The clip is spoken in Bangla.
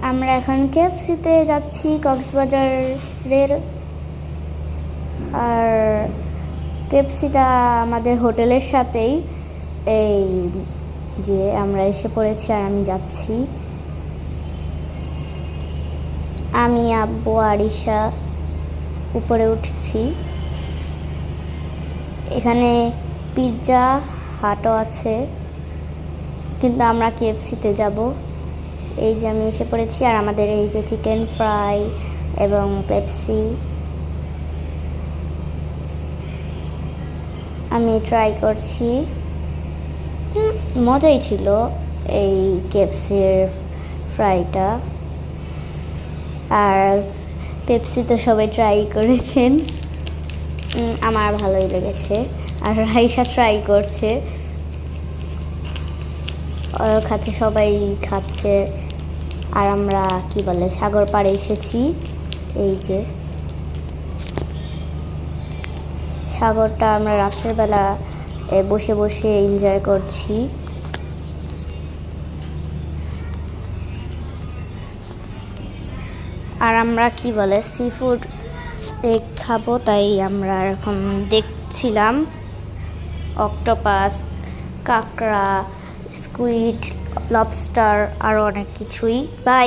আমরা এখন কেএফসিতে যাচ্ছি কক্সবাজারের। আর কেএফসিটা আমাদের হোটেলের সাথেই, এই যে আমরা এসে পড়েছি আর আমি যাচ্ছি। আমি, আব্বু, আরিশা উপরে উঠছি। এখানে পিৎজা হাটও আছে, কিন্তু আমরা কেএফসিতে যাব। এই যে আমি এসে পড়েছি আর আমাদের এই যে চিকেন ফ্রাই এবং পেপসি আমি ট্রাই করছি। মজাই ছিল এই কেএফসির ফ্রাইটা। আর পেপসি তো সবাই ট্রাই করেছেন, আমার ভালোই লেগেছে। আর রাইসা ট্রাই করছে, খাচ্ছে, সবাই খাচ্ছে। আর আমরা কি বলে সাগর পাড়ে এসেছি। এই যে সাগরটা আমরা রাতের বেলা বসে বসে এনজয় করছি। আর আমরা কি বলে সি ফুড খাবো, তাই আমরা এখন দেখছিলাম অক্টোপাস, কাঁকড়া, স্কুইড, লবস্টার, আরও অনেক কিছুই। বাই।